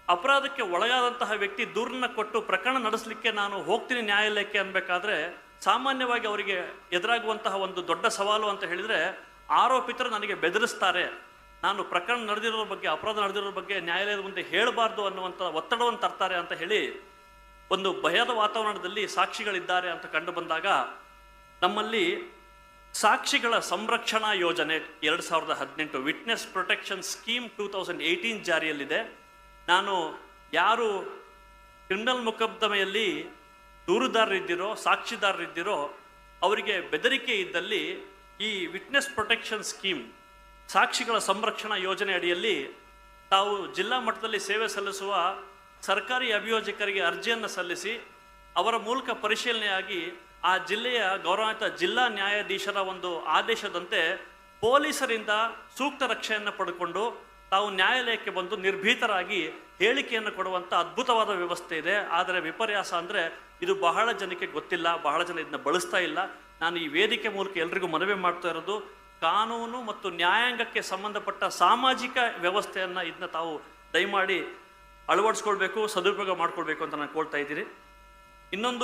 ಅಪರಾಧಕ್ಕೆ ಒಳಗಾದಂತಹ ವ್ಯಕ್ತಿ ದೂರನ್ನ ಕೊಟ್ಟು ಪ್ರಕರಣ ನಡೆಸಲಿಕ್ಕೆ ನಾನು ಹೋಗ್ತೀನಿ ನ್ಯಾಯಾಲಯಕ್ಕೆ ಅನ್ಬೇಕಾದ್ರೆ ಸಾಮಾನ್ಯವಾಗಿ ಅವರಿಗೆ ಎದುರಾಗುವಂತಹ ಒಂದು ದೊಡ್ಡ ಸವಾಲು ಅಂತ ಹೇಳಿದ್ರೆ, ಆರೋಪಿತರು ನನಗೆ ಬೆದರಿಸ್ತಾರೆ, ನಾನು ಪ್ರಕರಣ ನಡೆದಿರೋ ಬಗ್ಗೆ, ಅಪರಾಧ ನಡೆದಿರೋ ಬಗ್ಗೆ ನ್ಯಾಯಾಲಯದ ಮುಂದೆ ಹೇಳಬಾರ್ದು ಅನ್ನುವಂಥ ಒತ್ತಡವನ್ನು ತರ್ತಾರೆ ಅಂತ ಹೇಳಿ ಒಂದು ಭಯದ ವಾತಾವರಣದಲ್ಲಿ ಸಾಕ್ಷಿಗಳಿದ್ದಾರೆ ಅಂತ ಕಂಡು ಬಂದಾಗ, ನಮ್ಮಲ್ಲಿ ಸಾಕ್ಷಿಗಳ ಸಂರಕ್ಷಣಾ ಯೋಜನೆ 2018 ವಿಟ್ನೆಸ್ ಪ್ರೊಟೆಕ್ಷನ್ ಸ್ಕೀಮ್ 2018 ಜಾರಿಯಲ್ಲಿದೆ. ನಾನು ಯಾರು ಕ್ರಿಮಿನಲ್ ಮೊಕದ್ದಮೆಯಲ್ಲಿ ದೂರುದಾರರಿದ್ದಿರೋ, ಸಾಕ್ಷಿದಾರರಿದ್ದಿರೋ ಅವರಿಗೆ ಬೆದರಿಕೆ ಇದ್ದಲ್ಲಿ ಈ ವಿಟ್ನೆಸ್ ಪ್ರೊಟೆಕ್ಷನ್ ಸ್ಕೀಮ್ ಸಾಕ್ಷಿಗಳ ಸಂರಕ್ಷಣಾ ಯೋಜನೆ ಅಡಿಯಲ್ಲಿ ತಾವು ಜಿಲ್ಲಾ ಮಟ್ಟದಲ್ಲಿ ಸೇವೆ ಸಲ್ಲಿಸುವ ಸರ್ಕಾರಿ ಅಭಿಯೋಜಕರಿಗೆ ಅರ್ಜಿಯನ್ನು ಸಲ್ಲಿಸಿ ಅವರ ಮೂಲಕ ಪರಿಶೀಲನೆಯಾಗಿ ಆ ಜಿಲ್ಲೆಯ ಗೌರವಾನ್ವಿತ ಜಿಲ್ಲಾ ನ್ಯಾಯಾಧೀಶರ ಒಂದು ಆದೇಶದಂತೆ ಪೊಲೀಸರಿಂದ ಸೂಕ್ತ ರಕ್ಷೆಯನ್ನು ಪಡೆದುಕೊಂಡು ತಾವು ನ್ಯಾಯಾಲಯಕ್ಕೆ ಬಂದು ನಿರ್ಭೀತರಾಗಿ ಹೇಳಿಕೆಯನ್ನು ಕೊಡುವಂಥ ಅದ್ಭುತವಾದ ವ್ಯವಸ್ಥೆ ಇದೆ. ಆದರೆ ವಿಪರ್ಯಾಸ ಅಂದರೆ ಇದು ಬಹಳ ಜನಕ್ಕೆ ಗೊತ್ತಿಲ್ಲ, ಬಹಳ ಜನ ಇದನ್ನ ಬಳಸ್ತಾ ಇಲ್ಲ. ನಾನು ಈ ವೇದಿಕೆ ಮೂಲಕ ಎಲ್ರಿಗೂ ಮನವಿ ಮಾಡ್ತಾ ಇರೋದು, ಕಾನೂನು ಮತ್ತು ನ್ಯಾಯಾಂಗಕ್ಕೆ ಸಂಬಂಧಪಟ್ಟ ಸಾಮಾಜಿಕ ವ್ಯವಸ್ಥೆಯನ್ನು ಇದನ್ನ ತಾವು ದಯಮಾಡಿ ಅಳವಡಿಸ್ಕೊಳ್ಬೇಕು, ಸದುಪಯೋಗ ಮಾಡ್ಕೊಳ್ಬೇಕು ಅಂತ ನಾನು ಕೋಳ್ತಾ ಇದ್ದೀನಿ. ಇನ್ನೊಂದು